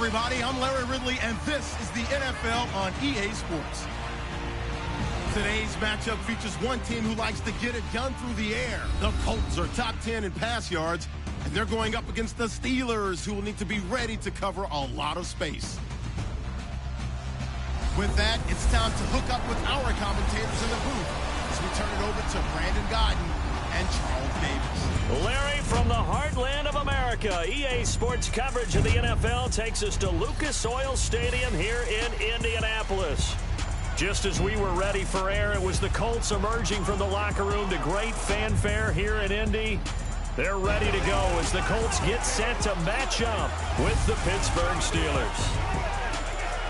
everybody, I'm Larry Ridley, and this is the NFL on EA Sports. Today's matchup features one team who likes to get it done through the air. The Colts are top 10 in pass yards, and they're going up against the Steelers, who will need to be ready to cover a lot of space. With that, it's time to hook up with our commentators in the booth as we turn it over to Brandon Godden and Charles Davis. Larry, from the heartland of America, EA Sports coverage of the NFL takes us to Lucas Oil Stadium here in Indianapolis. Just as we were ready for air, it was the Colts emerging from the locker room to great fanfare here in Indy. They're ready to go as the Colts get set to match up with the Pittsburgh Steelers.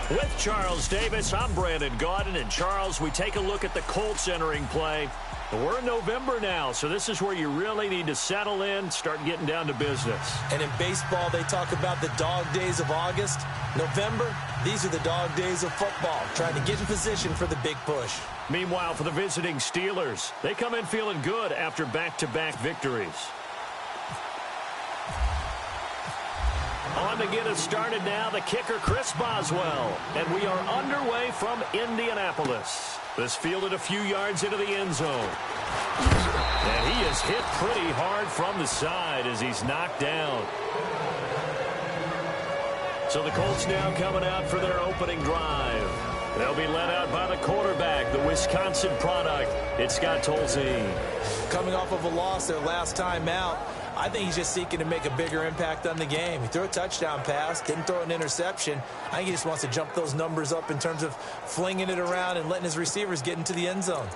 With Charles Davis, I'm Brandon Gaudin. And Charles, we take a look at the Colts entering play. We're in November now, so this is where you really need to settle in, start getting down to business. And in baseball, they talk about the dog days of August. November, these are the dog days of football, trying to get in position for the big push. Meanwhile, for the visiting Steelers, they come in feeling good after back-to-back victories. On to get us started now, the kicker, Chris Boswell. And we are underway from Indianapolis. This fielded a few yards into the end zone. And he is hit pretty hard from the side as he's knocked down. So the Colts now coming out for their opening drive. They'll be led out by the quarterback, the Wisconsin product. It's Scott Tolzien. Coming off of a loss their last time out, I think he's just seeking to make a bigger impact on the game. He threw a touchdown pass, didn't throw an interception. I think he just wants to jump those numbers up in terms of flinging it around and letting his receivers get into the end zone.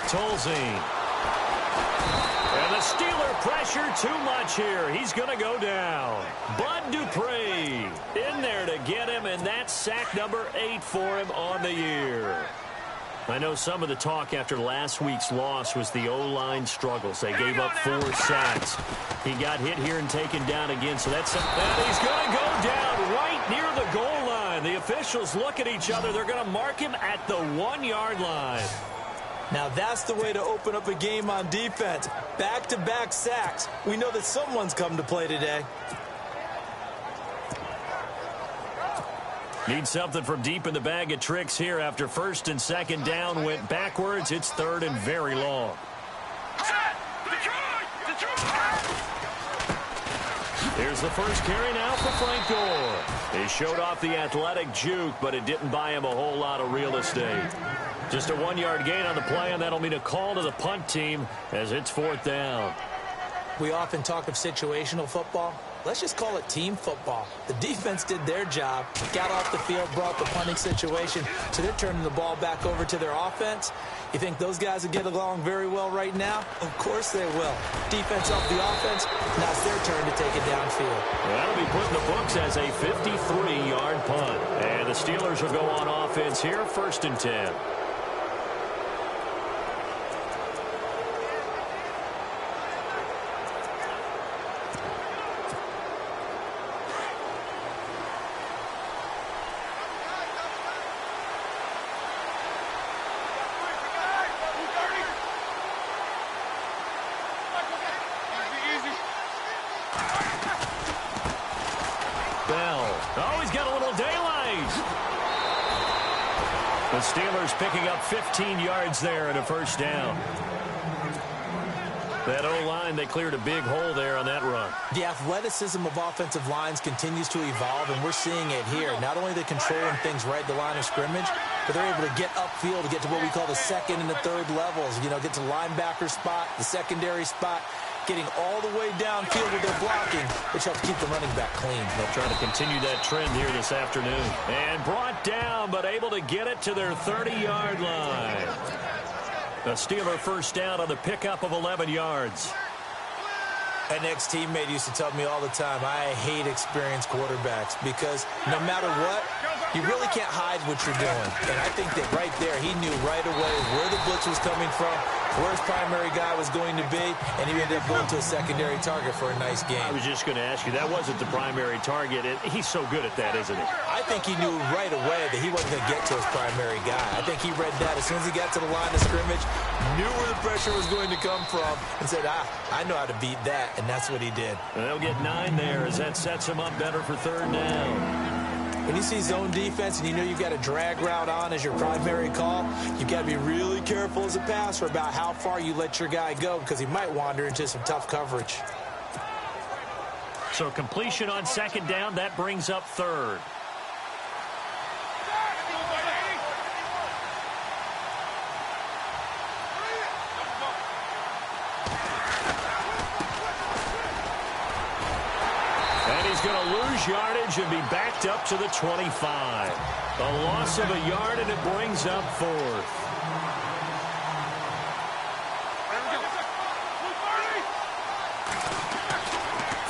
Tolzien. And the Steeler pressure too much here. He's going to go down. Bud Dupree in there to get him, and that's sack number 8 for him on the year. I know some of the talk after last week's loss was the O-line struggles. They gave up 4 sacks. He got hit here and taken down again, so that's something. And he's going to go down right near the goal line. The officials look at each other. They're going to mark him at the 1-yard line. Now that's the way to open up a game on defense. Back-to-back sacks. We know that someone's come to play today. Need something from deep in the bag of tricks here after first and second down went backwards. It's third and very long. Here's the first carry now for Frank Gore. He showed off the athletic juke, but it didn't buy him a whole lot of real estate. Just a 1-yard gain on the play, and that'll mean a call to the punt team as it's 4th down. We often talk of situational football. Let's just call it team football. The defense did their job, got off the field, brought the punting situation, so they're turning the ball back over to their offense. You think those guys will get along very well right now? Of course they will. Defense off the offense, now it's their turn to take it downfield. That'll be put in the books as a 53-yard punt. And the Steelers will go on offense here, 1st and 10. Oh, he's got a little daylight. The Steelers picking up 15 yards there and a 1st down. That O-line, they cleared a big hole there on that run. The athleticism of offensive lines continues to evolve, and we're seeing it here. Not only are they controlling things right at the line of scrimmage, but they're able to get upfield to get to what we call the 2nd and the 3rd levels. You know, get to the linebacker spot, the secondary spot, getting all the way downfield with their blocking, which helps keep the running back clean. They'll try to continue that trend here this afternoon. And brought down, but able to get it to their 30-yard line. A Steeler 1st down on the pickup of 11 yards. An ex-teammate used to tell me all the time, I hate experienced quarterbacks because no matter what, you really can't hide what you're doing. And I think that right there, he knew right away where the blitz was coming from, where his primary guy was going to be, and he ended up going to a secondary target for a nice game. I was just going to ask you, that wasn't the primary target. He's so good at that, isn't he? I think he knew right away that he wasn't going to get to his primary guy. I think he read that as soon as he got to the line of scrimmage, knew where the pressure was going to come from, and said, I know how to beat that, and that's what he did. And they'll get 9 there as that sets him up better for 3rd down. When you see zone defense and you know you've got a drag route on as your primary call, you've got to be really careful as a passer about how far you let your guy go because he might wander into some tough coverage. So completion on 2nd down, that brings up 3rd. Going to lose yardage and be backed up to the 25. A loss of a yard, and it brings up 4th.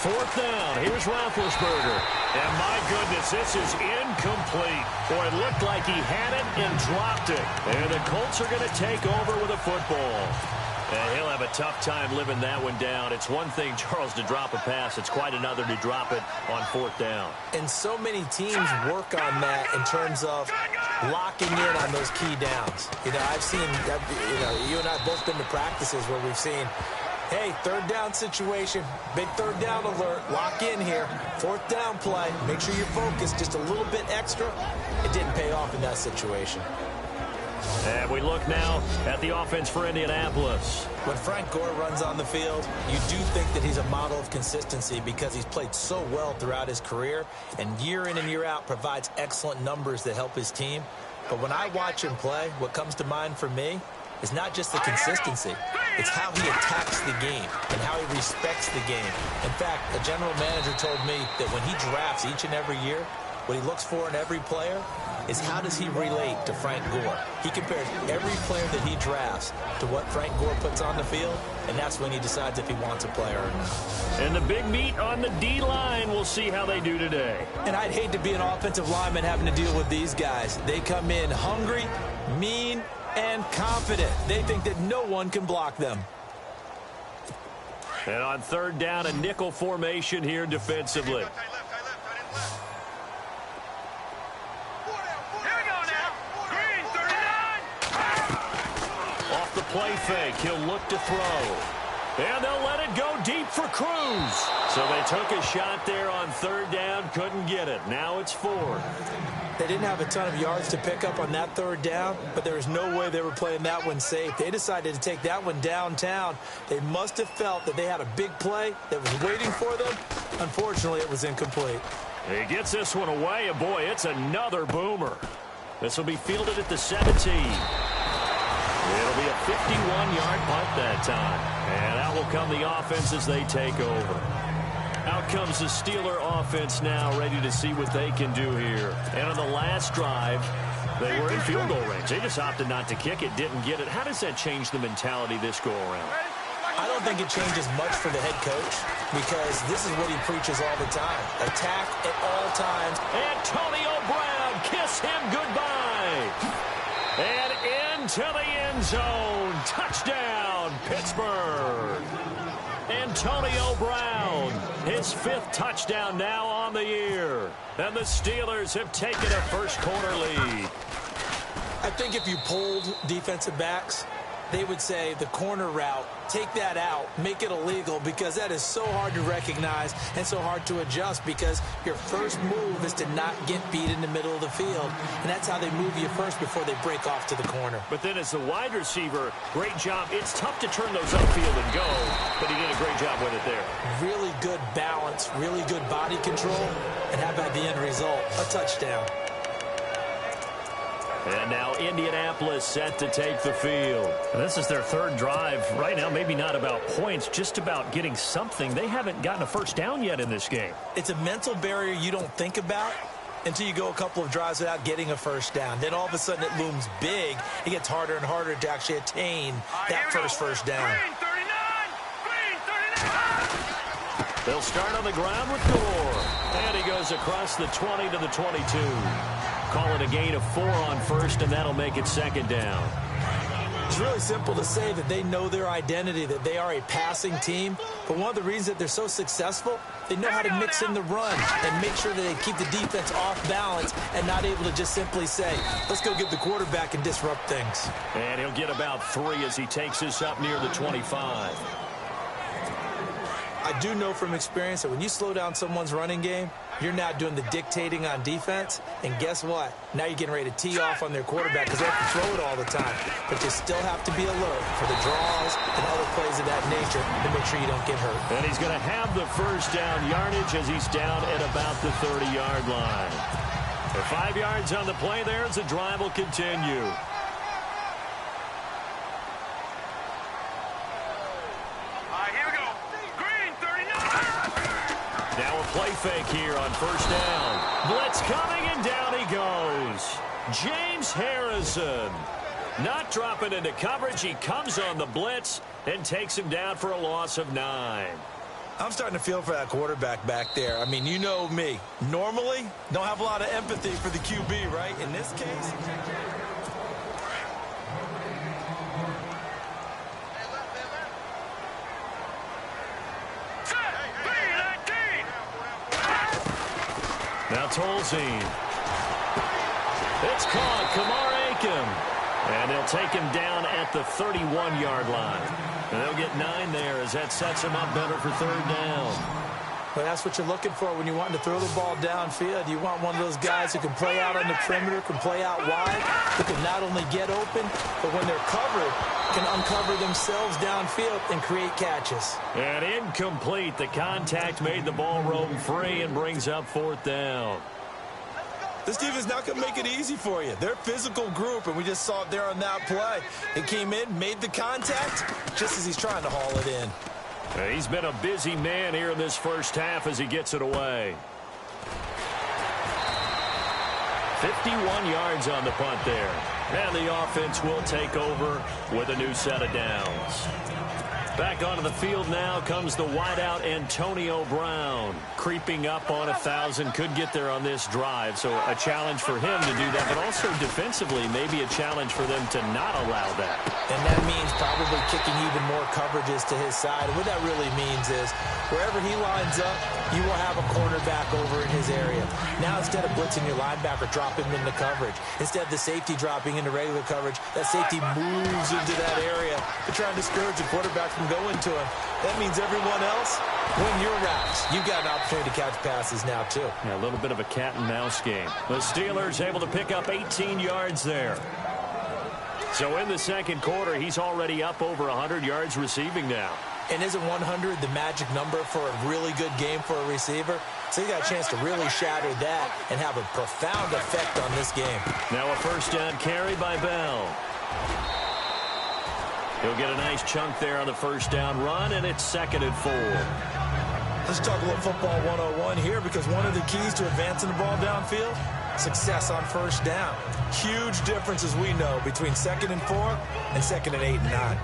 Fourth down. Here's Roethlisberger. And my goodness, this is incomplete. Boy, it looked like he had it and dropped it. And the Colts are going to take over with a football. And he'll have a tough time living that one down. It's one thing, Charles, to drop a pass. It's quite another to drop it on 4th down. And so many teams work on that in terms of locking in on those key downs. You know, I've seen, you and I have both been to practices where we've seen, hey, 3rd down situation, big 3rd down alert, lock in here, 4th down play, make sure you're focused just a little bit extra. It didn't pay off in that situation. And we look now at the offense for Indianapolis. When Frank Gore runs on the field, you do think that he's a model of consistency because he's played so well throughout his career and year in and year out provides excellent numbers that help his team. But when I watch him play, what comes to mind for me is not just the consistency. It's how he attacks the game and how he respects the game. In fact, a general manager told me that when he drafts each and every year, what he looks for in every player is how does he relate to Frank Gore. He compares every player that he drafts to what Frank Gore puts on the field, and that's when he decides if he wants a player or not. And the big meat on the D-line, we'll see how they do today. And I'd hate to be an offensive lineman having to deal with these guys. They come in hungry, mean, and confident. They think that no one can block them. And on 3rd down, a nickel formation here defensively. Play fake. He'll look to throw. And they'll let it go deep for Cruz. So they took a shot there on 3rd down. Couldn't get it. Now it's 4th. They didn't have a ton of yards to pick up on that 3rd down, but there was no way they were playing that one safe. They decided to take that one downtown. They must have felt that they had a big play that was waiting for them. Unfortunately, it was incomplete. He gets this one away, and boy, it's another boomer. This will be fielded at the 17. It'll be a 51-yard punt that time. And out will come the offense as they take over. Out comes the Steeler offense now, ready to see what they can do here. And on the last drive, they were in field goal range. They just opted not to kick it, didn't get it. How does that change the mentality this go-around? I don't think it changes much for the head coach because this is what he preaches all the time. Attack at all times. Antonio Brown, kiss him goodbye. And into the end zone. Touchdown, Pittsburgh. Antonio Brown, his 5th touchdown now on the year. And the Steelers have taken a first-quarter lead. I think if you polled defensive backs, they would say the corner route, take that out, make it illegal, because that is so hard to recognize and so hard to adjust because your first move is to not get beat in the middle of the field. And that's how they move you first before they break off to the corner. But then as the wide receiver, great job. It's tough to turn those upfield and go, but he did a great job with it there. Really good balance, really good body control, and how about the end result? A touchdown. And now Indianapolis set to take the field. And this is their 3rd drive. Right now, maybe not about points, just about getting something. They haven't gotten a first down yet in this game. It's a mental barrier you don't think about until you go a couple of drives without getting a first down. Then all of a sudden it looms big. It gets harder and harder to actually attain that first down. They'll start on the ground with Gore. And he goes across the 20 to the 22. Call it a gain of 4 on 1st, and that'll make it 2nd down. It's really simple to say that they know their identity, that they are a passing team. But one of the reasons that they're so successful, they know how to mix in the run and make sure that they keep the defense off balance and not able to just simply say, let's go get the quarterback and disrupt things. And he'll get about 3 as he takes this up near the 25. I do know from experience that when you slow down someone's running game, you're now doing the dictating on defense. And guess what? Now you're getting ready to tee off on their quarterback because they have to throw it all the time. But you still have to be alert for the draws and other plays of that nature to make sure you don't get hurt. And he's going to have the first down yardage as he's down at about the 30-yard line. For 5 yards on the play there as the drive will continue. Now a play fake here on first down. Blitz coming, and down he goes. James Harrison not dropping into coverage. He comes on the blitz and takes him down for a loss of 9. I'm starting to feel for that quarterback back there. I mean, you know me. Normally, don't have a lot of empathy for the QB, right? In this case... Now Tolzien. It's caught. Kamar Aiken. And they'll take him down at the 31-yard line. And they'll get 9 there as that sets him up better for third down. Well, that's what you're looking for when you want to throw the ball downfield. You want one of those guys who can play out on the perimeter, can play out wide, who can not only get open, but when they're covered, can uncover themselves downfield and create catches. And incomplete. The contact made the ball roam free and brings up fourth down. This defense is not going to make it easy for you. They're a physical group, and we just saw it there on that play. It came in, made the contact, just as he's trying to haul it in. He's been a busy man here in this first half as he gets it away. 51 yards on the punt there. And the offense will take over with a new set of downs. Back onto the field now comes the wideout Antonio Brown. Creeping up on 1,000. Could get there on this drive. So a challenge for him to do that. But also defensively, maybe a challenge for them to not allow that. And that means probably kicking even more coverages to his side. And what that really means is wherever he lines up, you will have a cornerback over in his area. Now instead of blitzing your linebacker, drop him into coverage. Instead of the safety dropping into regular coverage, that safety moves into that area to try and discourage the quarterback from going to him. That means everyone else, win your routes. You've got an opportunity to catch passes now, too. Yeah, a little bit of a cat and mouse game. The Steelers able to pick up 18 yards there. So in the second quarter, he's already up over 100 yards receiving now. And isn't 100 the magic number for a really good game for a receiver? So you got a chance to really shatter that and have a profound effect on this game. Now a first down carry by Bell. He'll get a nice chunk there on the first down run, and it's 2nd and 4. Let's talk a little football 101 here, because one of the keys to advancing the ball downfield, success on first down. Huge difference, as we know, between 2nd and 4 and 2nd and 8 and 9.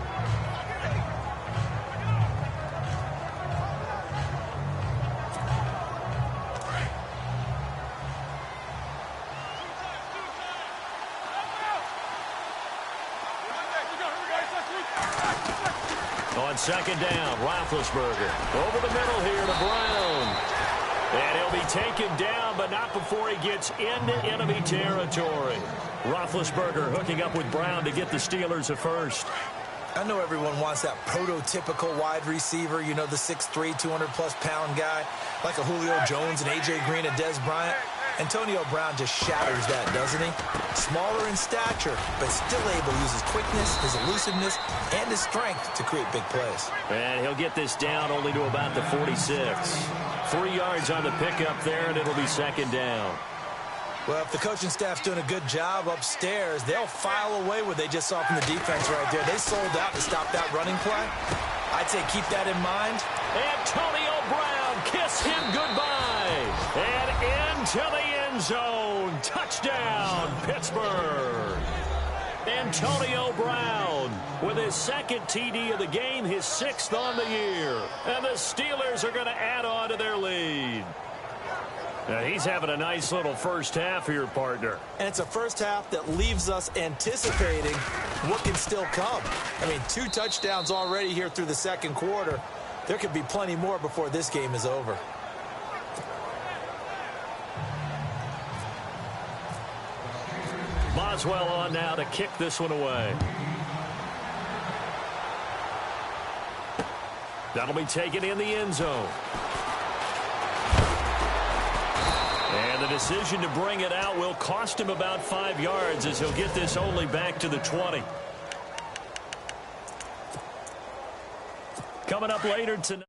On second down, Roethlisberger over the middle here to Brown. And he'll be taken down, but not before he gets into enemy territory. Roethlisberger hooking up with Brown to get the Steelers a first. I know everyone wants that prototypical wide receiver, you know, the 6'3", 200-plus pound guy, like a Julio Jones and A.J. Green and Des Bryant. Antonio Brown just shatters that, doesn't he? Smaller in stature, but still able to use his quickness, his elusiveness, and his strength to create big plays. And he'll get this down only to about the 46. 3 yards on the pickup there, and it'll be second down. Well, if the coaching staff's doing a good job upstairs, they'll file away what they just saw from the defense right there. They sold out to stop that running play. I'd say keep that in mind. Antonio Brown, kiss him goodbye. And into the end zone. Touchdown, Pittsburgh. Antonio Brown with his second TD of the game, his 6th on the year. And the Steelers are going to add on to their lead. He's having a nice little first half here, partner. And it's a first half that leaves us anticipating what can still come. I mean, 2 touchdowns already here through the second quarter. There could be plenty more before this game is over. Boswell on now to kick this one away. That'll be taken in the end zone. And the decision to bring it out will cost him about 5 yards as he'll get this only back to the 20. Coming up later tonight.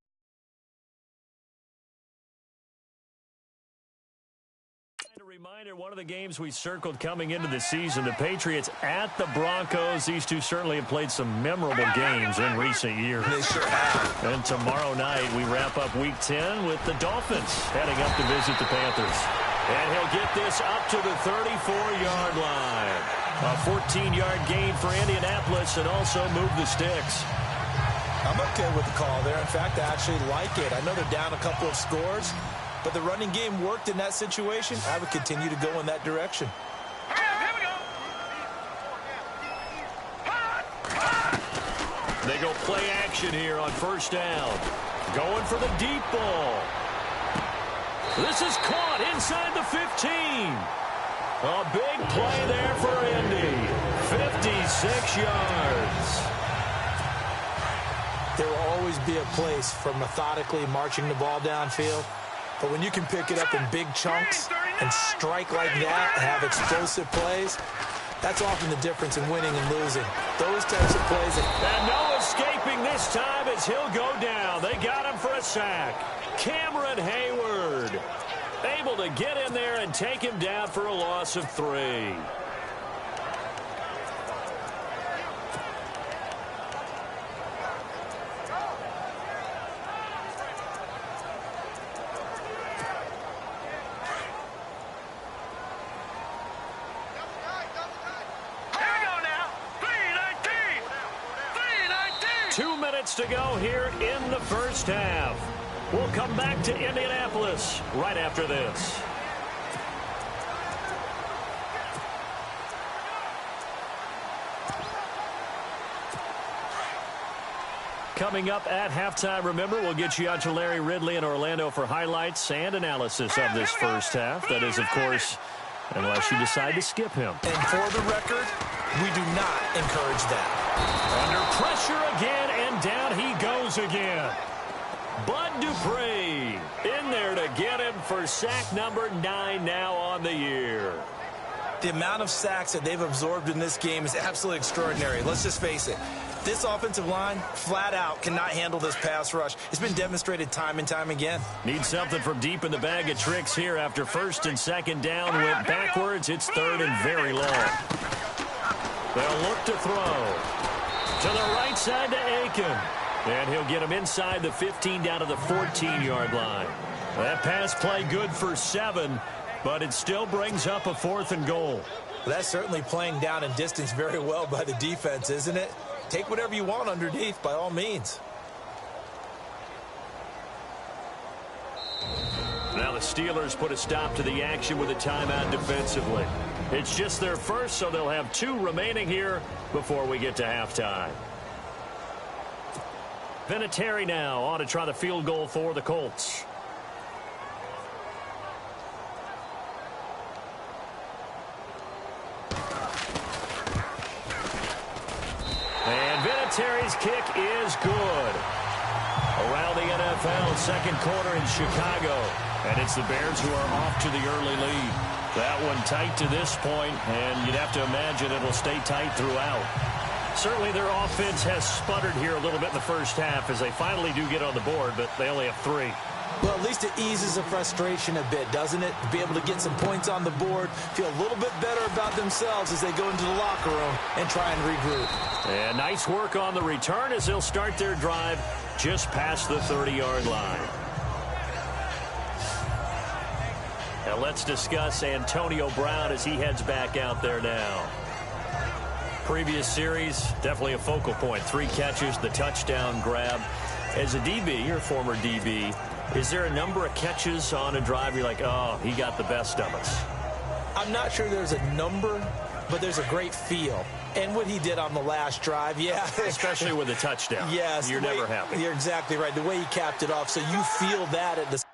A reminder, one of the games we circled coming into the season, the Patriots at the Broncos. These two certainly have played some memorable games in recent years. They sure have. And tomorrow night we wrap up Week 10 with the Dolphins heading up to visit the Panthers. And he'll get this up to the 34-yard line. A 14-yard gain for Indianapolis and also move the sticks. I'm okay with the call there. In fact, I actually like it. I know they're down a couple of scores, but the running game worked in that situation. I would continue to go in that direction. They go play action here on first down. Going for the deep ball. This is caught inside the 15. A big play there for Indy. 56 yards. There will always be a place for methodically marching the ball downfield. But when you can pick it up in big chunks and strike like that and have explosive plays, that's often the difference in winning and losing. Those types of plays. And no escaping this time as he'll go down. They got him for a sack. Cameron Hayward able to get in there and take him down for a loss of 3. To go here in the first half. We'll come back to Indianapolis right after this. Coming up at halftime, remember, we'll get you out to Larry Ridley in Orlando for highlights and analysis of this first half. That is, of course, unless you decide to skip him. And for the record, we do not encourage that. Under pressure again, and down he goes again. Bud Dupree in there to get him for sack number 9 now on the year. The amount of sacks that they've absorbed in this game is absolutely extraordinary. Let's just face it. This offensive line, flat out, cannot handle this pass rush. It's been demonstrated time and time again. Need something from deep in the bag of tricks here after first and second down went backwards. It's third and very long. They'll look to throw. To the right side to Aiken. And he'll get him inside the 15 down to the 14-yard line. That pass play good for 7, but it still brings up a 4th and goal. Well, that's certainly playing down and distance very well by the defense, isn't it? Take whatever you want underneath, by all means. Now the Steelers put a stop to the action with a timeout defensively. It's just their first, so they'll have 2 remaining here before we get to halftime. Vinatieri now on to try the field goal for the Colts. And Vinatieri's kick is good. Around the NFL, second quarter in Chicago. And it's the Bears who are off to the early lead. That one tight to this point, and you'd have to imagine it'll stay tight throughout. Certainly their offense has sputtered here a little bit in the first half as they finally do get on the board, but they only have 3. Well, at least it eases the frustration a bit, doesn't it? To be able to get some points on the board, feel a little bit better about themselves as they go into the locker room and try and regroup. And nice work on the return as they'll start their drive just past the 30-yard line. Now let's discuss Antonio Brown as he heads back out there now. Previous series, definitely a focal point. 3 catches, the touchdown grab. As a DB, your former DB, Is there a number of catches on a drive you're like, oh, he got the best of us? I'm not sure there's a number, but there's a great feel. And what he did on the last drive, yeah. Especially with a touchdown. Yes. You're never happy. You're exactly right. The way he capped it off, so you feel that at the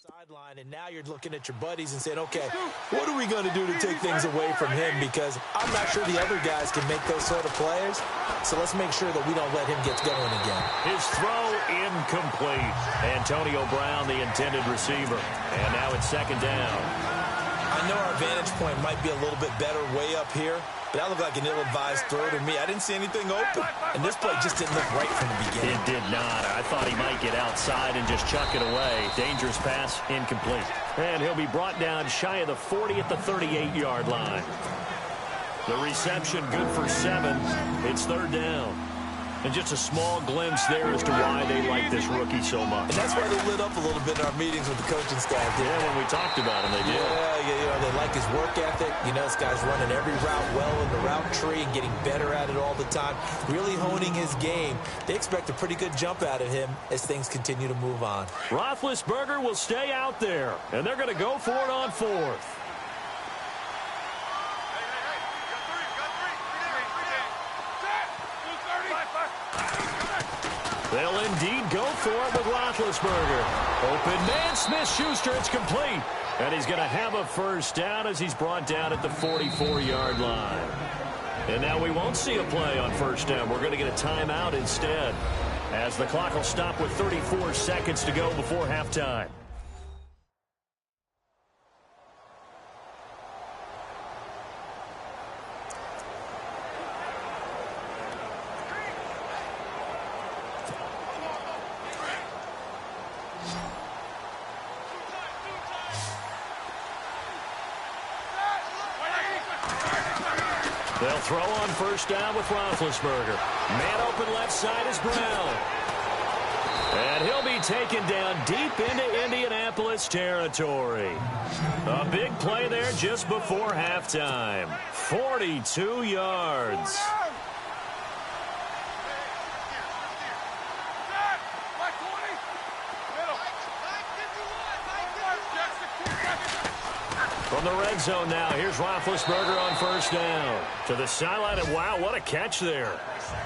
sideline, and now you're looking at your buddies and saying, okay, what are we going to do to take things away from him? Because I'm not sure the other guys can make those sort of plays. So let's make sure that we don't let him get going again. His throw incomplete. Antonio Brown, the intended receiver. And now it's second down. I know our vantage point might be a little bit better way up here, but that looked like an ill-advised throw to me. I didn't see anything open, and this play just didn't look right from the beginning. It did not. I thought he might get outside and just chuck it away. Dangerous pass, incomplete. And he'll be brought down shy of the 40 at the 38-yard line. The reception good for 7. It's third down. And just a small glimpse there as to why they like this rookie so much. And that's why they lit up a little bit in our meetings with the coaching staff. Yeah, when we talked about him, they did. Yeah, they like his work ethic. You know, this guy's running every route well in the route tree and getting better at it all the time, really honing his game. They expect a pretty good jump out of him as things continue to move on. Roethlisberger will stay out there, and they're going to go for it on 4th. They'll indeed go for it with Roethlisberger. Open man, Smith-Schuster, it's complete. And he's going to have a first down as he's brought down at the 44-yard line. And now we won't see a play on first down. We're going to get a timeout instead, as the clock will stop with 34 seconds to go before halftime. They'll throw on first down with Roethlisberger. Man open left side is Brown. And he'll be taken down deep into Indianapolis territory. A big play there just before halftime. 42 yards. From the red zone now, here's Roethlisberger on first down. To the sideline, and wow, what a catch there.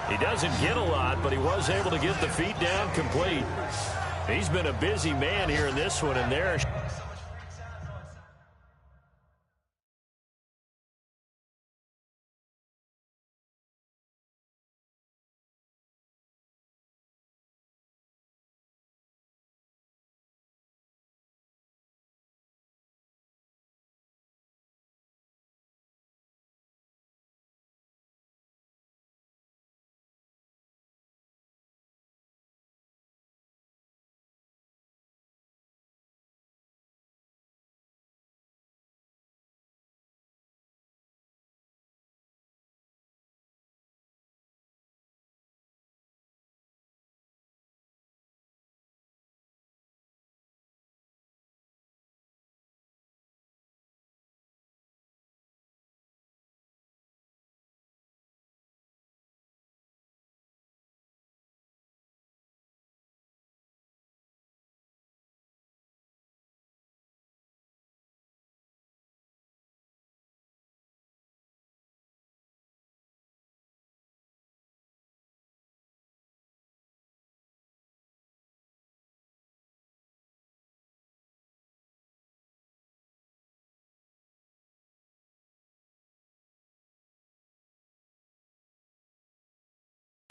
He doesn't get a lot, but he was able to get the feet down complete. He's been a busy man here in this one, and there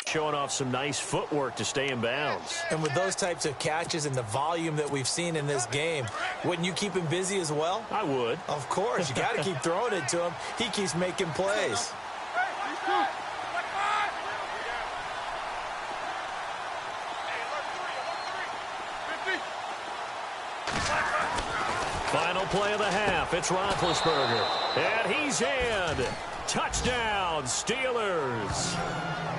Showing off some nice footwork to stay in bounds. And with those types of catches and the volume that we've seen in this game, wouldn't you keep him busy as well? I would. Of course. You got to keep throwing it to him. He keeps making plays. Final play of the half. It's Roethlisberger. And he's in. Touchdown, Steelers.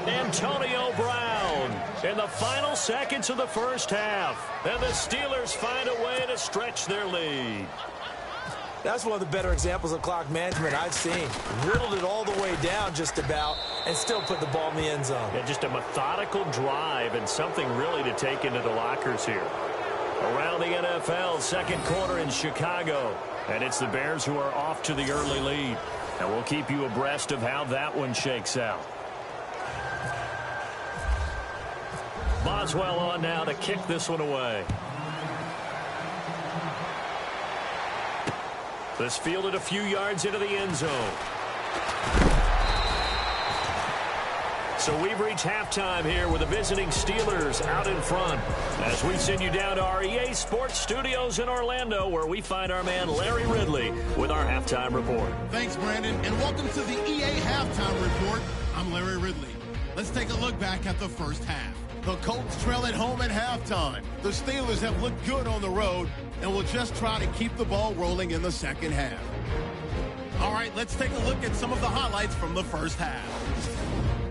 Antonio Brown in the final seconds of the first half. And the Steelers find a way to stretch their lead. That's one of the better examples of clock management I've seen. Whittled it all the way down just about and still put the ball in the end zone. Yeah, just a methodical drive and something really to take into the lockers here. Around the NFL, second quarter in Chicago. And it's the Bears who are off to the early lead. And we'll keep you abreast of how that one shakes out. Boswell on now to kick this one away. This fielded a few yards into the end zone. So we've reached halftime here with the visiting Steelers out in front as we send you down to our EA Sports Studios in Orlando, where we find our man Larry Ridley with our halftime report. Thanks, Brandon, and welcome to the EA Halftime Report. I'm Larry Ridley. Let's take a look back at the first half. The Colts trail at home at halftime. The Steelers have looked good on the road and will just try to keep the ball rolling in the second half. All right, let's take a look at some of the highlights from the first half.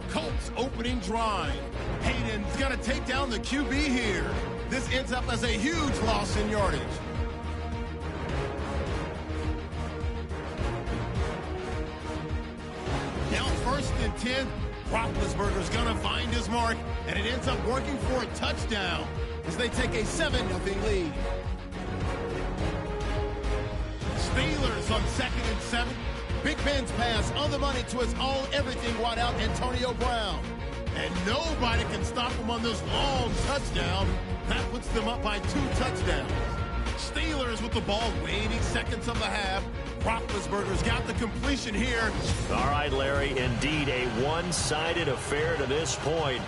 Colts opening drive. Hayden's got to take down the QB here. This ends up as a huge loss in yardage. Now 1st and 10. Roethlisberger's going to find his mark, and it ends up working for a touchdown as they take a 7-0 lead. Steelers on 2nd and 7. Big Ben's pass on the money to his all-everything wideout Antonio Brown. And nobody can stop him on this long touchdown. That puts them up by 2 touchdowns. Steelers with the ball waning seconds of the half. Roethlisberger's got the completion here. All right, Larry, indeed a one-sided affair to this point.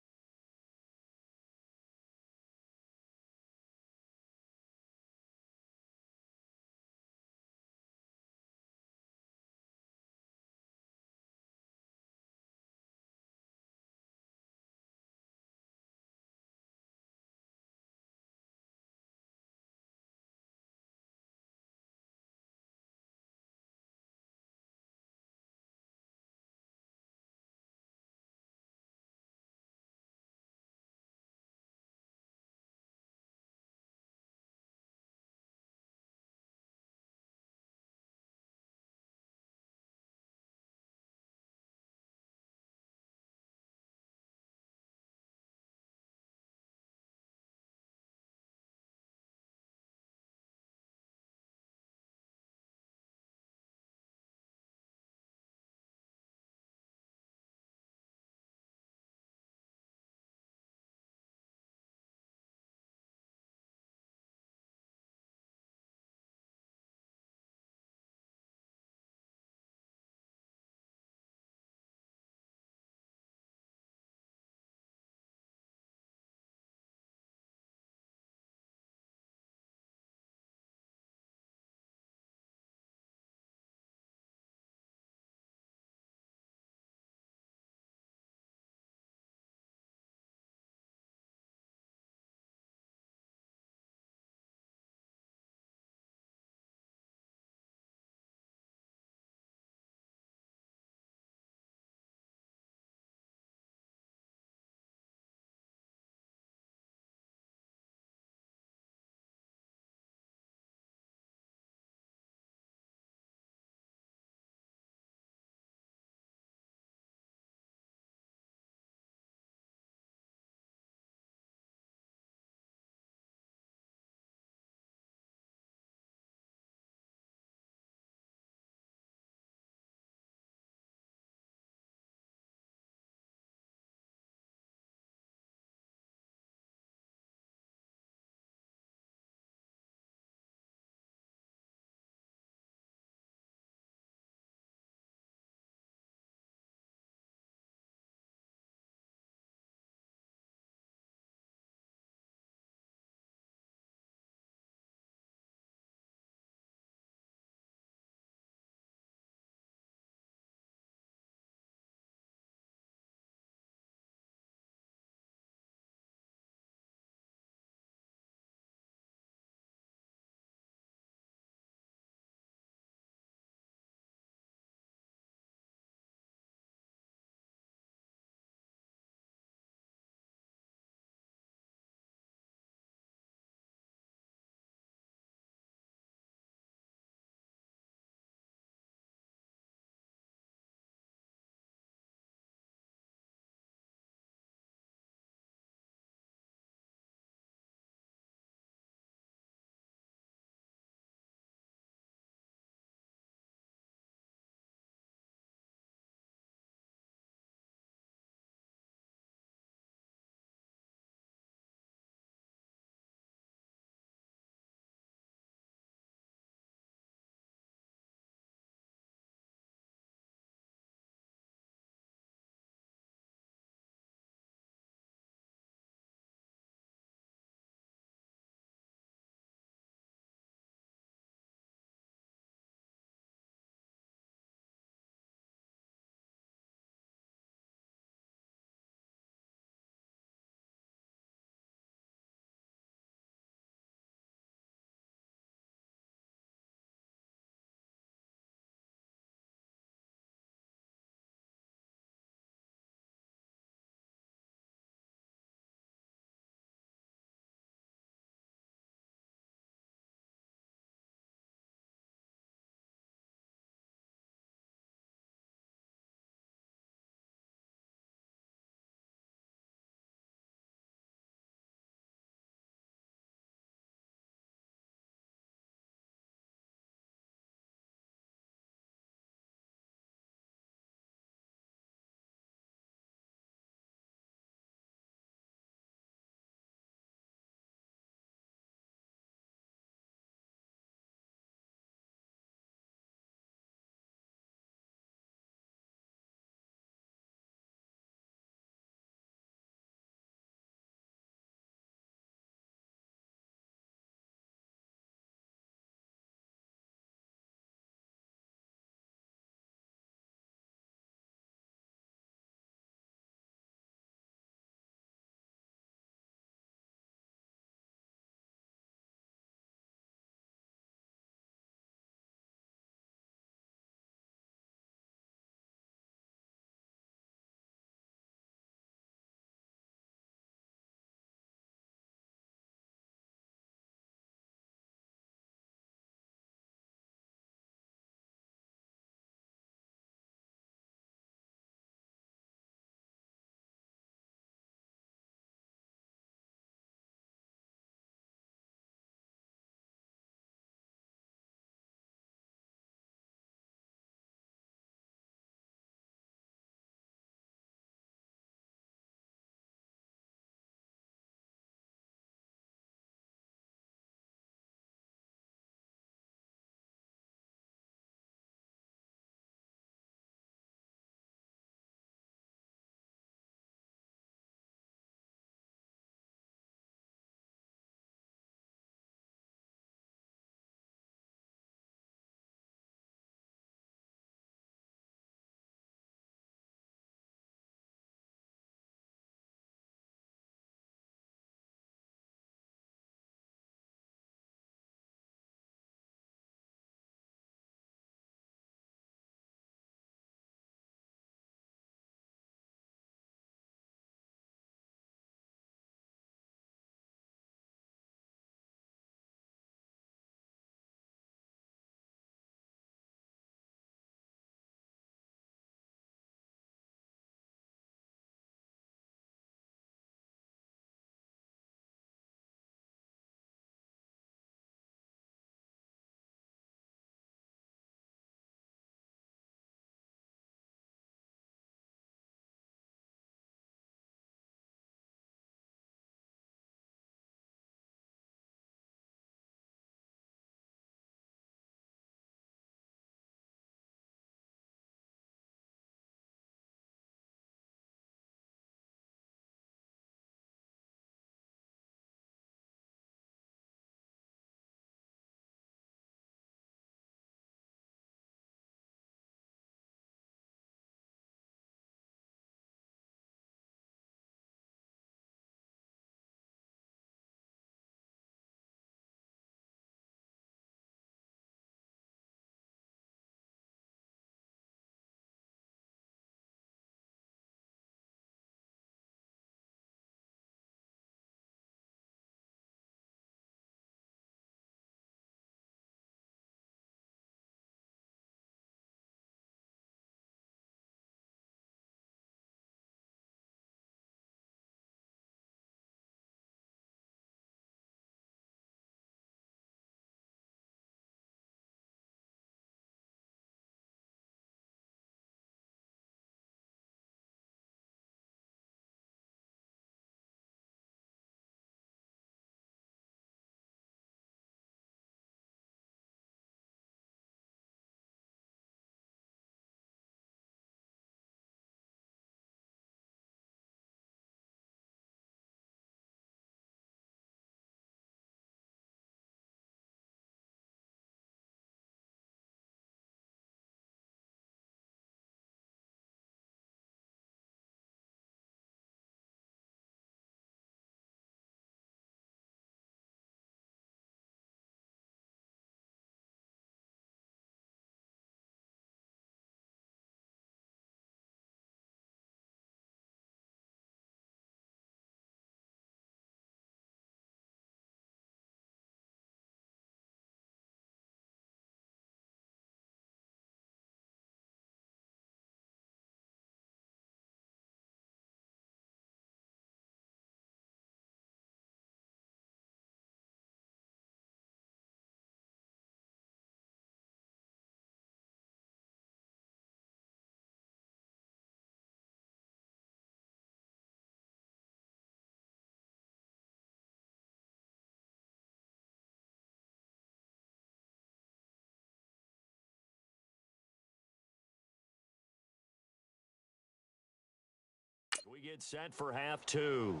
Get set for half two.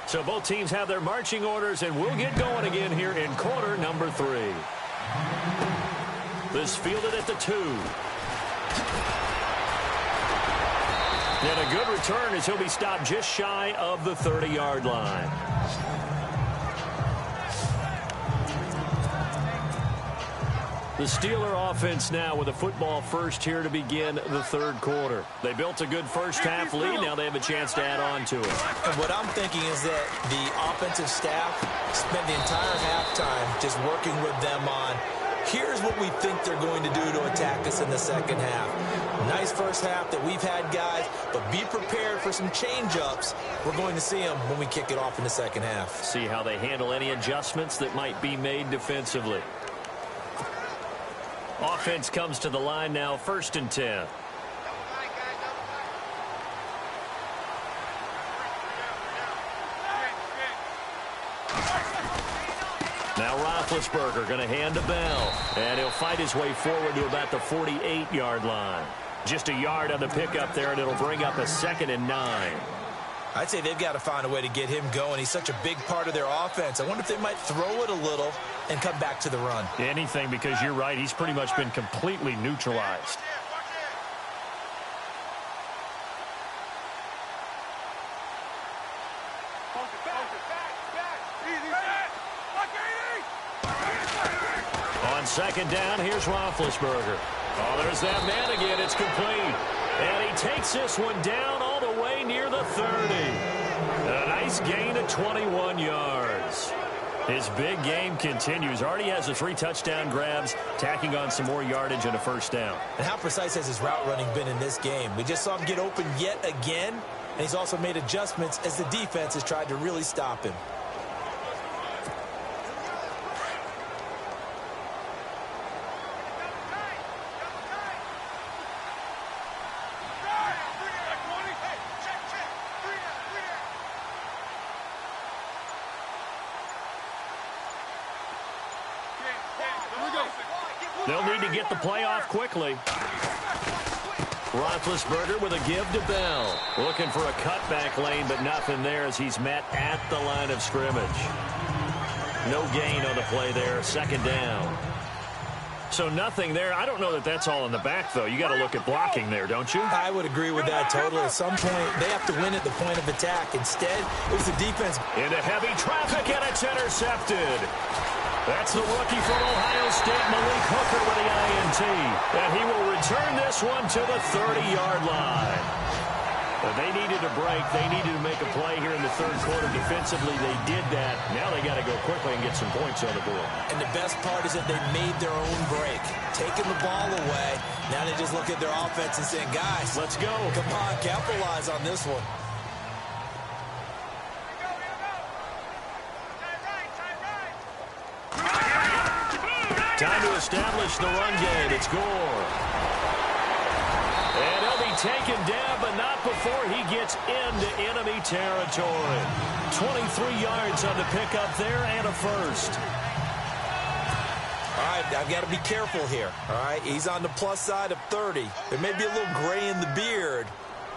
So both teams have their marching orders, and we'll get going again here in quarter number 3. This fielded at the 2. And a good return as he'll be stopped just shy of the 30-yard line. The Steeler offense now with a football first here to begin the third quarter. They built a good first half lead. Now they have a chance to add on to it. And what I'm thinking is that the offensive staff spent the entire halftime just working with them on, here's what we think they're going to do to attack us in the second half. Nice first half that we've had, guys, but be prepared for some change-ups. We're going to see them when we kick it off in the second half. See how they handle any adjustments that might be made defensively. Offense comes to the line now, 1st and 10. Now Roethlisberger going to hand to Bell, and he'll fight his way forward to about the 48-yard line. Just a yard on the pickup there, and it'll bring up a 2nd and 9. I'd say they've got to find a way to get him going. He's such a big part of their offense. I wonder if they might throw it a little and come back to the run. Anything, because you're right. He's pretty much been completely neutralized. On 2nd down, here's Roethlisberger. Oh, there's that man again. It's complete. And he takes this one down all the way near the 30. A nice gain of 21 yards. His big game continues. Already has the 3 touchdown grabs, tacking on some more yardage and a 1st down. And how precise has his route running been in this game? We just saw him get open yet again, and he's also made adjustments as the defense has tried to really stop him. They'll need to get the play off quickly. Roethlisberger with a give to Bell. Looking for a cutback lane, but nothing there as he's met at the line of scrimmage. No gain on the play there. 2nd down. So nothing there. I don't know that that's all in the back, though. You got to look at blocking there, don't you? I would agree with that totally. At some point, they have to win at the point of attack. Instead, it was the defense. Into heavy traffic, and it's intercepted. That's the rookie from Ohio State, Malik Hooker, with the INT. And he will return this one to the 30-yard line. But they needed a break. They needed to make a play here in the third quarter. Defensively, they did that. Now they got to go quickly and get some points on the board. And the best part is that they made their own break, taking the ball away. Now they just look at their offense and saying, guys, let's go. Come on, capitalize on this one. Time to establish the run game. It's Gore. And he'll be taken down, but not before he gets into enemy territory. 23 yards on the pickup there and a 1st. All right, I've got to be careful here. All right, he's on the plus side of 30. There may be a little gray in the beard,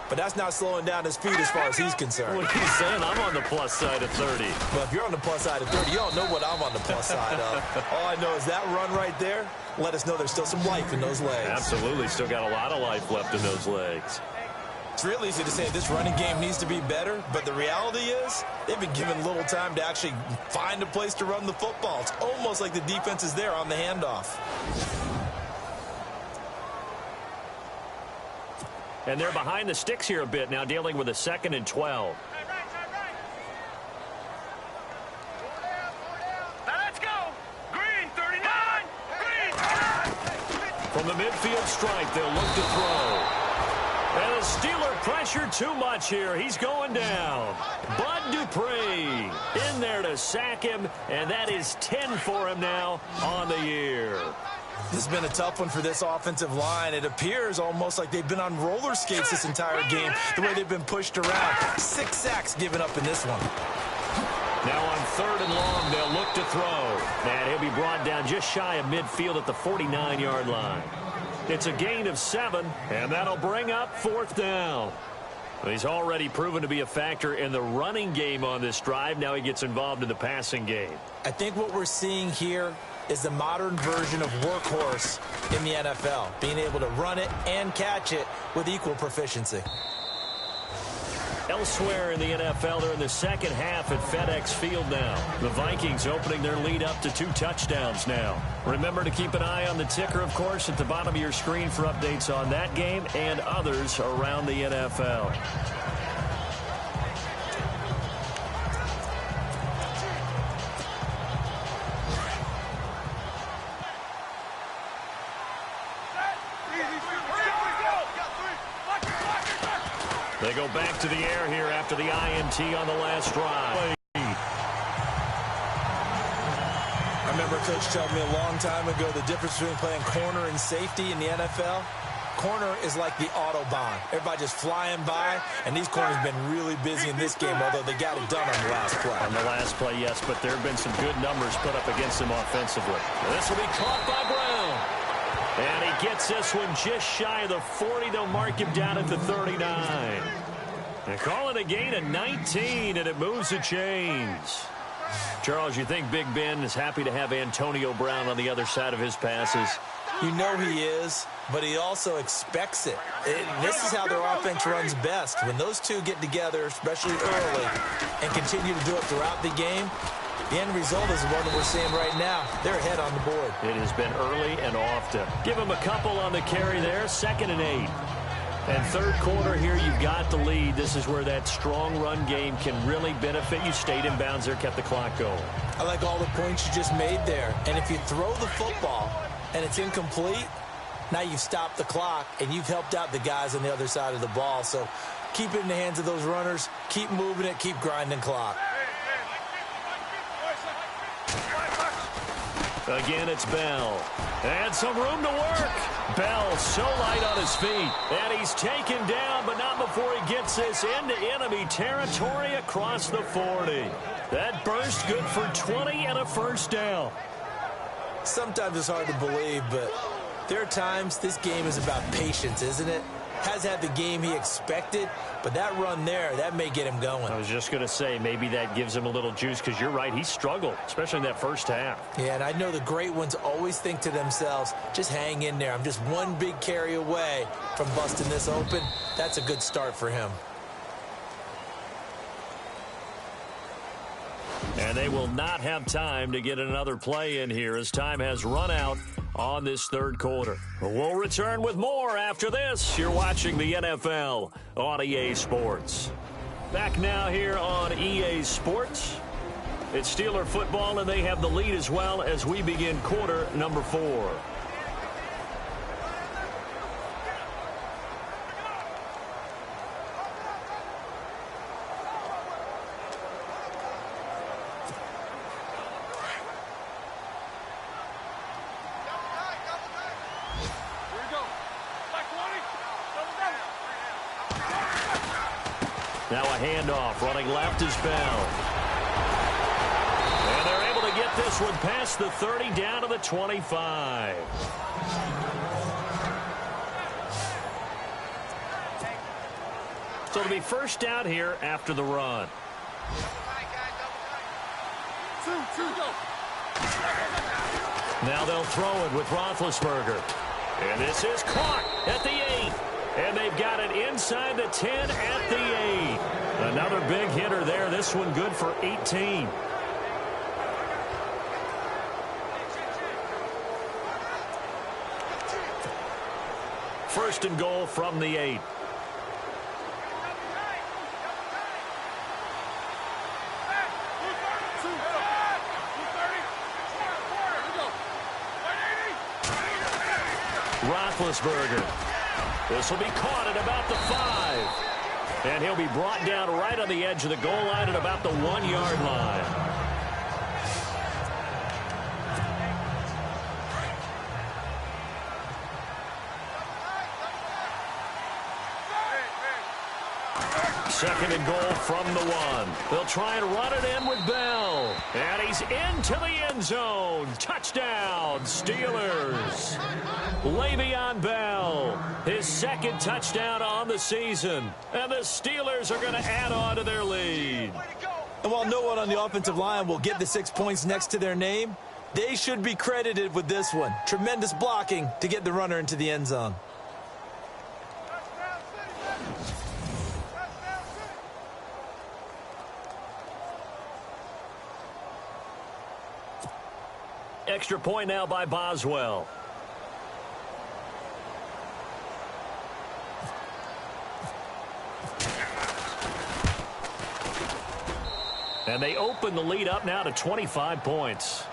but that's not slowing down his speed as far as he's concerned. What are you saying? I'm on the plus side of 30. Well, if you're on the plus side of 30, you don't know what I'm on the plus side of. All I know is that run right there let us know there's still some life in those legs. Absolutely. Still got a lot of life left in those legs. It's real easy to say this running game needs to be better, but the reality is they've been given little time to actually find a place to run the football. It's almost like the defense is there on the handoff. And they're behind the sticks here a bit now, dealing with a 2nd and 12. Let's go. Green, 39. Green. From the midfield stripe, they'll look to throw. And the Steeler pressure too much here. He's going down. Bud Dupree in there to sack him, and that is 10 for him now on the year. This has been a tough one for this offensive line. It appears almost like they've been on roller skates this entire game, the way they've been pushed around. 6 sacks given up in this one. Now on 3rd and long, they'll look to throw. And he'll be brought down just shy of midfield at the 49-yard line. It's a gain of 7, and that'll bring up 4th down. He's already proven to be a factor in the running game on this drive. Now he gets involved in the passing game. I think what we're seeing here is the modern version of workhorse in the NFL, being able to run it and catch it with equal proficiency. Elsewhere in the NFL, they're in the second half at FedEx Field now. The Vikings opening their lead up to 2 touchdowns now. Remember to keep an eye on the ticker, of course, at the bottom of your screen for updates on that game and others around the NFL. They go back to the air here after the INT on the last drive. I remember Coach telling me a long time ago the difference between playing corner and safety in the NFL. Corner is like the Autobahn. Everybody just flying by, and these corners have been really busy in this game, although they got it done on the last play. On the last play, yes, but there have been some good numbers put up against him offensively. This will be caught by Brown. And he gets this one just shy of the 40. They'll mark him down at the 39. They call it a gain of 19, and it moves the chains. Charles, you think Big Ben is happy to have Antonio Brown on the other side of his passes? You know he is, but he also expects it. This is how their offense runs best. When those two get together, especially early, and continue to do it throughout the game, the end result is the one that we're seeing right now. They're ahead on the board. It has been early and often. Give him a couple on the carry there. 2nd and 8. And third quarter here, you've got the lead. This is where that strong run game can really benefit you. Stayed in bounds there, kept the clock going. I like all the points you just made there. And if you throw the football and it's incomplete, now you've stopped the clock and you've helped out the guys on the other side of the ball. So keep it in the hands of those runners. Keep moving it. Keep grinding clock. Again, it's Bell. And some room to work. Bell so light on his feet. And he's taken down, but not before he gets this into enemy territory across the 40. That burst good for 20 and a 1st down. Sometimes it's hard to believe, but there are times this game is about patience, isn't it? Has had the game he expected, but that run there, that may get him going. I was just going to say, maybe that gives him a little juice, because you're right, he struggled, especially in that first half. Yeah, and I know the great ones always think to themselves, just hang in there. I'm just one big carry away from busting this open. That's a good start for him. And they will not have time to get another play in here as time has run out on this third quarter. We'll return with more after this. You're watching the NFL on EA Sports. Back now here on EA Sports. It's Steeler football, and they have the lead as well as we begin quarter number 4. Now a handoff. Running left is Bell. And they're able to get this one past the 30 down to the 25. So it'll be 1st down here after the run. Now they'll throw it with Roethlisberger. And this is caught at the 8. And they've got it inside the 10 at the 8. Another big hitter there. This one good for 18. First and goal from the 8. Roethlisberger. This will be caught at about the 5. And he'll be brought down right on the edge of the goal line at about the 1-yard line. Second and goal from the 1. They'll try and run it in with Bell. And he's into the end zone. Touchdown, Steelers. Le'Veon Bell, his second touchdown on the season. And the Steelers are going to add on to their lead. And while no one on the offensive line will get the 6 points next to their name, they should be credited with this one. Tremendous blocking to get the runner into the end zone. Extra point now by Boswell. And they open the lead up now to 25 points.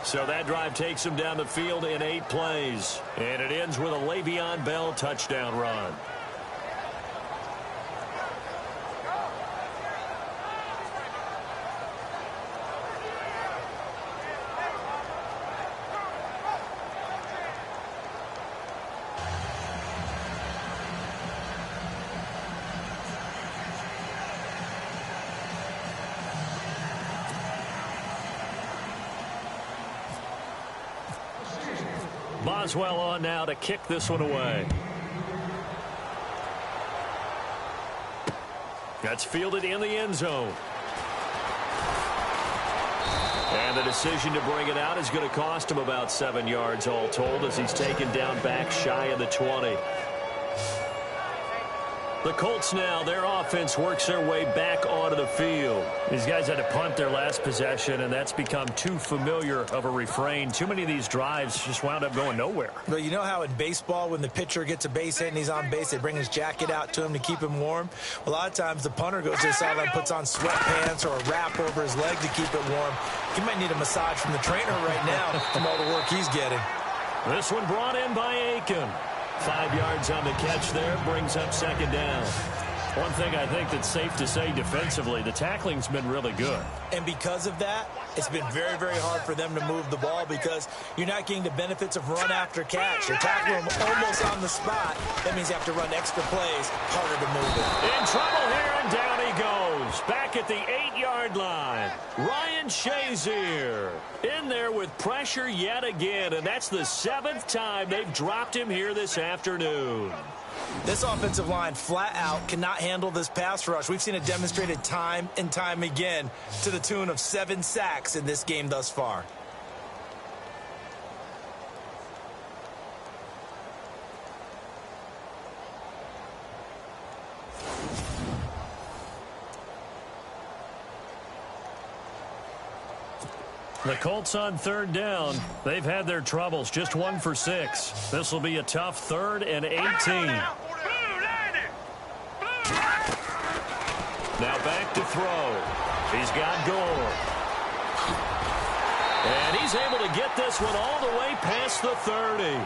So that drive takes them down the field in 8 plays. And it ends with a Le'Veon Bell touchdown run. Boswell on now to kick this one away. That's fielded in the end zone. And the decision to bring it out is going to cost him about 7 yards all told as he's taken down back shy of the 20. The Colts now, their offense works their way back onto the field. These guys had to punt their last possession, and that's become too familiar of a refrain. Too many of these drives just wound up going nowhere. Well, you know how in baseball, when the pitcher gets a base hit and he's on base, they bring his jacket out to him to keep him warm? A lot of times the punter goes to the sideline, puts on sweatpants or a wrap over his leg to keep it warm. He might need a massage from the trainer right now from all the work he's getting. This one brought in by Aiken. 5 yards on the catch there, brings up second down. One thing I think that's safe to say defensively, the tackling's been really good. And because of that, it's been very, very hard for them to move the ball because you're not getting the benefits of run after catch. You're tackling them almost on the spot. That means you have to run extra plays, harder to move it. In trouble here, and down he goes. Back at the 8-yard line. Ryan Shazier in there with pressure yet again, and that's the 7th time they've dropped him here this afternoon. This offensive line flat out cannot handle this pass rush. We've seen it demonstrated time and time again to the tune of 7 sacks in this game thus far. The Colts on third down. They've had their troubles. Just 1 for 6. This will be a tough 3rd and 18. Now back to throw. He's got Gore. And he's able to get this one all the way past the 30.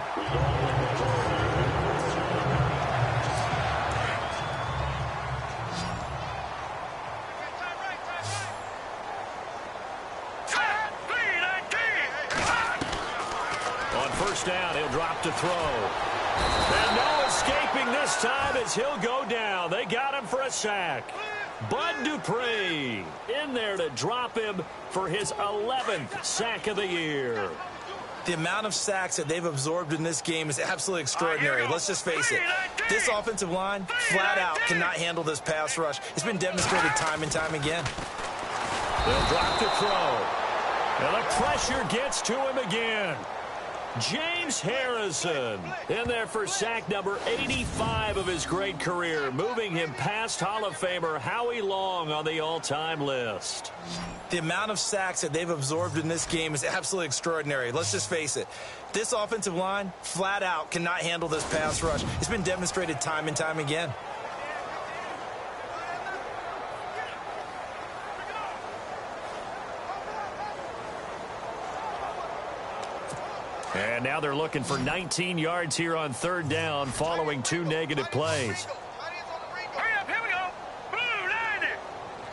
Down, he'll drop to throw. And no escaping this time as he'll go down. They got him for a sack. Bud Dupree in there to drop him for his 11th sack of the year. The amount of sacks that they've absorbed in this game is absolutely extraordinary. Let's just face it. This offensive line flat out cannot handle this pass rush. It's been demonstrated time and time again. They'll drop to throw. And the pressure gets to him again. James Harrison in there for sack number 85 of his great career, moving him past Hall of Famer Howie Long on the all-time list. The amount of sacks that they've absorbed in this game is absolutely extraordinary. Let's just face it. This offensive line flat out cannot handle this pass rush. It's been demonstrated time and time again. And now they're looking for 19 yards here on third down following 2 negative plays. Hurry up, here we go. Blue 90.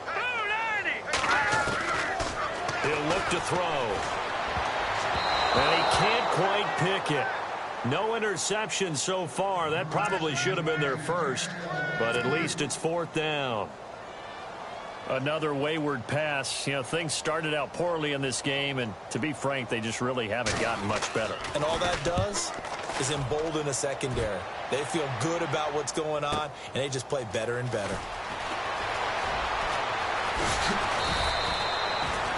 Blue 90. He'll look to throw. And he can't quite pick it. No interceptions so far. That probably should have been their first, but at least it's 4th down. Another wayward pass. You know, things started out poorly in this game, and to be frank, they just really haven't gotten much better. And all that does is embolden a secondary. They feel good about what's going on, and they just play better and better.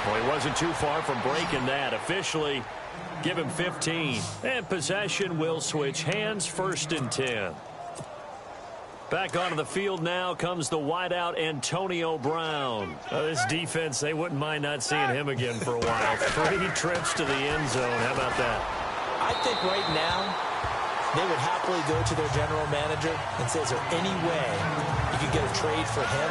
Well, he wasn't too far from breaking that. Officially, give him 15. And possession will switch hands, 1st and 10. Back onto the field now comes the wideout Antonio Brown. This defense, they wouldn't mind not seeing him again for a while. 3 trips to the end zone. How about that? I think right now they would happily go to their general manager and say, is there any way you could get a trade for him?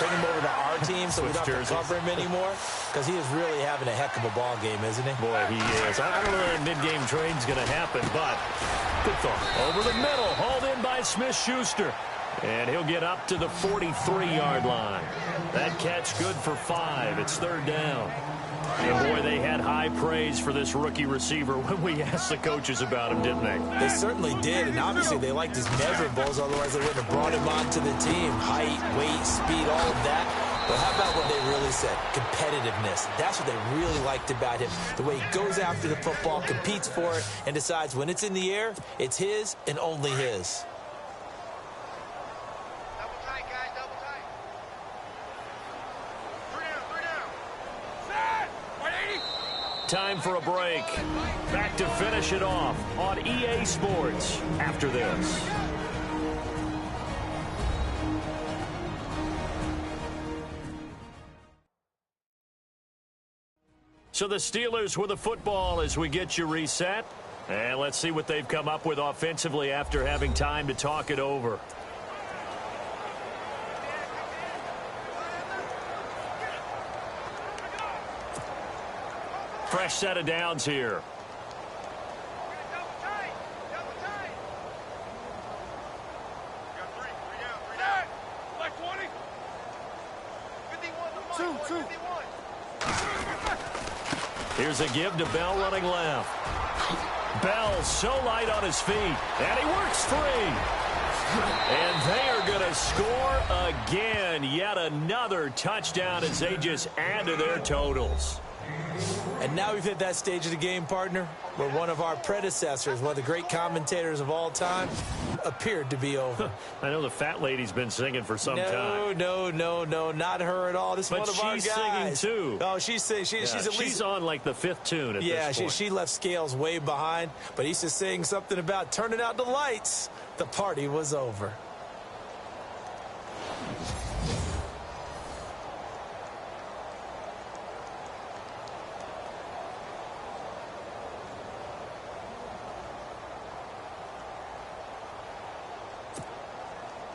Bring him over to our team so we don't have to cover him anymore? Because he is really having a heck of a ball game, isn't he? Boy, he is. I don't know that mid-game trade's going to happen, but good thought. Over the middle, hauled in by Smith-Schuster. And he'll get up to the 43-yard line. That catch good for 5. It's 3rd down. And, boy, they had high praise for this rookie receiver when we asked the coaches about him, didn't they? They certainly did, and obviously they liked his measurables, otherwise they wouldn't have brought him onto the team. Height, weight, speed, all of that. But how about what they really said? Competitiveness. That's what they really liked about him. The way he goes after the football, competes for it, and decides when it's in the air, it's his and only his. Time for a break. Back to finish it off on EA Sports after this. So the Steelers with the football as we get you reset. And let's see what they've come up with offensively after having time to talk it over. Fresh set of downs here. Here's a give to Bell running left. Bell so light on his feet, and he works free. And they are going to score again. Yet another touchdown as they just add to their totals. And now we've hit that stage of the game, partner, where one of our predecessors, one of the great commentators of all time, appeared to be over. I know the fat lady's been singing for some time. No, not her at all. This is one of our guys. But she's singing, too. Oh, she's at least... She's on, like, the 5th tune at this point. She left Scales way behind, but he's just saying something about turning out the lights. The party was over.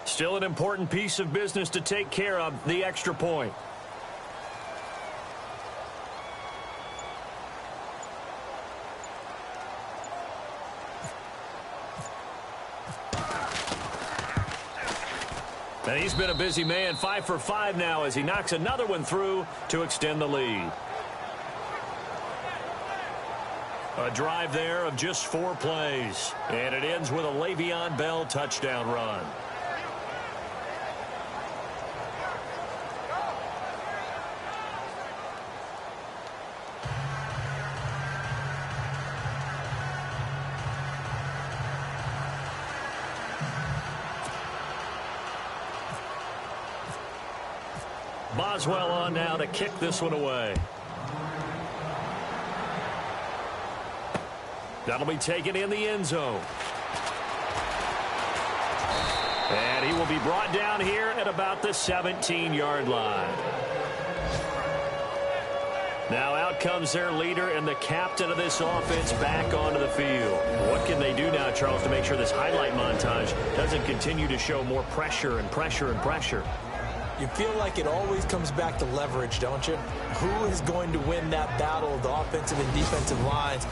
Still an important piece of business to take care of, the extra point. And he's been a busy man, 5 for 5 now as he knocks another one through to extend the lead. A drive there of just 4 plays. And it ends with a Le'Veon Bell touchdown run. Boswell on now to kick this one away. That'll be taken in the end zone. And he will be brought down here at about the 17-yard line. Now out comes their leader and the captain of this offense back onto the field. What can they do now, Charles, to make sure this highlight montage doesn't continue to show more pressure and pressure and pressure? You feel like it always comes back to leverage, don't you? Who is going to win that battle of the offensive and defensive lines?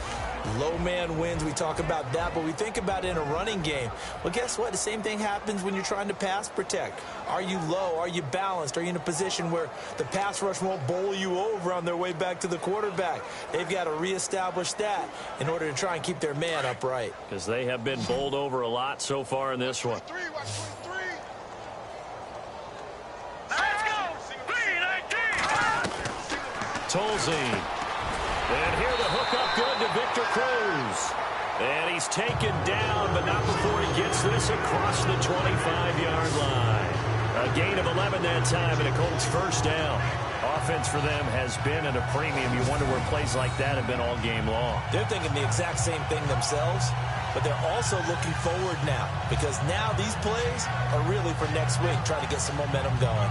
Low man wins. We talk about that, but we think about it in a running game. Well, guess what? The same thing happens when you're trying to pass protect. Are you low? Are you balanced? Are you in a position where the pass rush won't bowl you over on their way back to the quarterback? They've got to reestablish that in order to try and keep their man upright. Because they have been bowled over a lot so far in this one. Tolzien. And here the hook up good to Victor Cruz. And he's taken down, but not before he gets this across the 25-yard line. A gain of 11 that time, and a Colts first down. Offense for them has been at a premium. You wonder where plays like that have been all game long. They're thinking the exact same thing themselves, but they're also looking forward now, because now these plays are really for next week, trying to get some momentum going.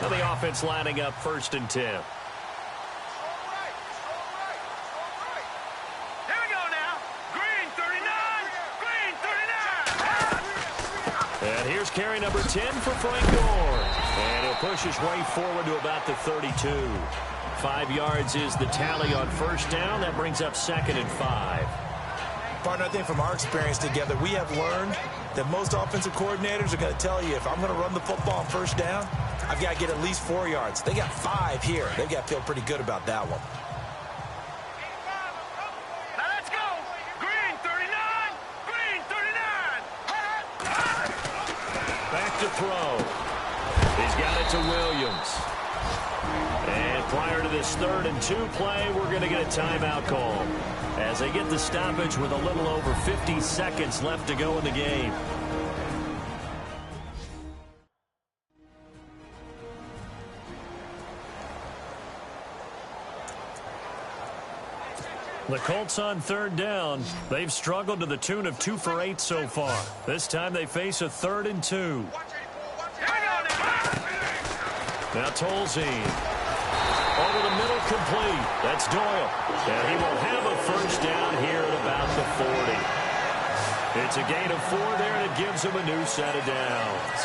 The offense lining up 1st and 10. Here we go now. Green 39. Green 39. And here's carry number 10 for Frank Gore. And he'll push his way forward to about the 32. 5 yards is the tally on first down. That brings up 2nd and 5. Partner, I think from our experience together, we have learned that most offensive coordinators are going to tell you, if I'm going to run the football on first down, I've got to get at least 4 yards. They got 5 here. They've got to feel pretty good about that one. Now let's go. Green 39. Green 39. Back to throw. He's got it to Williams. And prior to this 3rd and 2 play, we're going to get a timeout call as they get the stoppage with a little over 50 seconds left to go in the game. The Colts on 3rd down. They've struggled to the tune of 2 for 8 so far. This time they face a 3rd and 2. Now Tolzien. Over the middle, complete. That's Doyle. And he will have a first down here at about the 40. It's a gain of 4 there, and it gives him a new set of downs.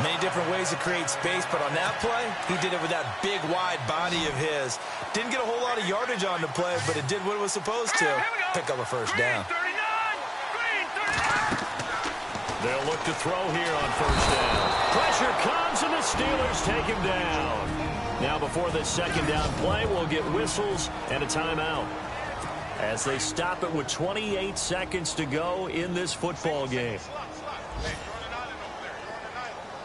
Many different ways to create space, but on that play, he did it with that big, wide body of his. Didn't get a whole lot of yardage on the play, but it did what it was supposed to. Pick up a first down. They'll look to throw here on first down. Pressure comes, and the Steelers take him down. Now before this 2nd down play, we'll get whistles and a timeout as they stop it with 28 seconds to go in this football game.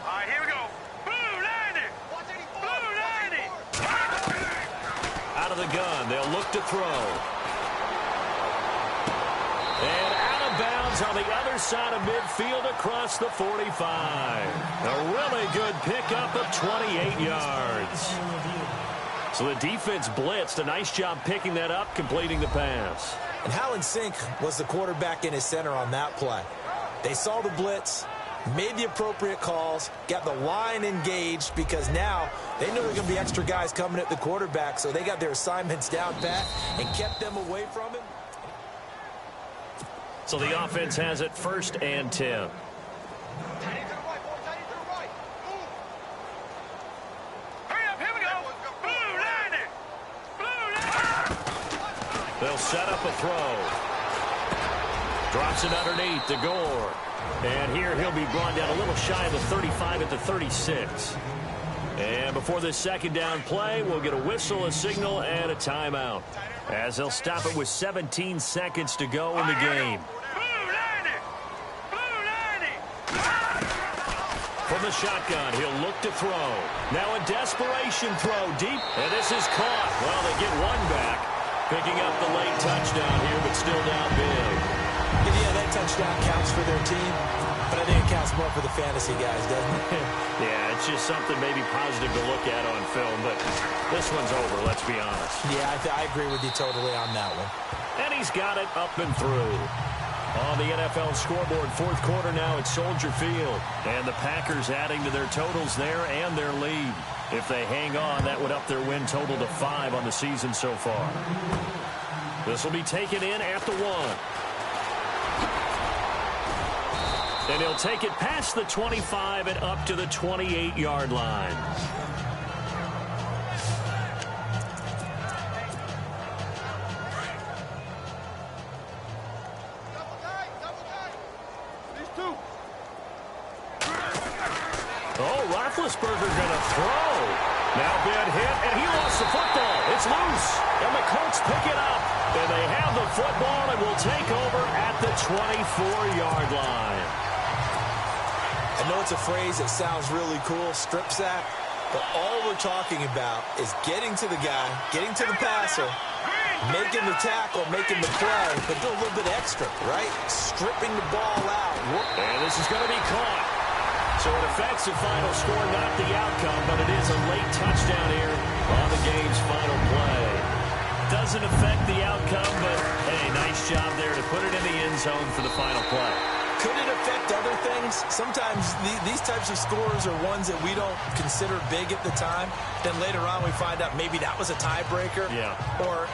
All right, here we go. Blue 90. Blue 90. Out of the gun, they'll look to throw. And out of bounds on the other side of midfield across the 45. A really good pickup of 28 yards. So the defense blitzed. A nice job picking that up, completing the pass. And how in sync was the quarterback in his center on that play? They saw the blitz, made the appropriate calls, got the line engaged, because now they know there are going to be extra guys coming at the quarterback, so they got their assignments down pat and kept them away from him. So the offense has it 1st and 10. They'll set up a throw. Drops it underneath to Gore. And here he'll be brought down a little shy of the 35 at the 36. And before this 2nd down play, we'll get a whistle, a signal, and a timeout, as they'll stop it with 17 seconds to go in the game. From the shotgun, he'll look to throw. Now a desperation throw deep, and this is caught. Well, they get one back. Picking up the late touchdown here, but still down big. Yeah, that touchdown counts for their team, but I think it counts more for the fantasy guys, doesn't it? Yeah, it's just something maybe positive to look at on film, but this one's over, let's be honest. Yeah, I agree with you totally on that one. And he's got it up and through. On the NFL scoreboard, 4th quarter now at Soldier Field. And the Packers adding to their totals there and their lead. If they hang on, that would up their win total to 5 on the season so far. This will be taken in at the 1. And he'll take it past the 25 and up to the 28-yard line. Oh, Roethlisberger going to throw. Now bad hit, and he lost the football. It's loose, and the Colts pick it up. And they have the football and will take over at the 24-yard line. I know it's a phrase that sounds really cool, strip sack, but all we're talking about is getting to the guy, getting to the passer, making the tackle, making the play, but do a little bit extra, right? Stripping the ball out. And this is going to be caught. So it affects the final score, not the outcome, but it is a late touchdown here on the game's final play. Doesn't affect the outcome, but, hey, nice job there to put it in the end zone for the final play. Could it affect other things? Sometimes these types of scores are ones that we don't consider big at the time. Then later on we find out maybe that was a tiebreaker. Yeah. Or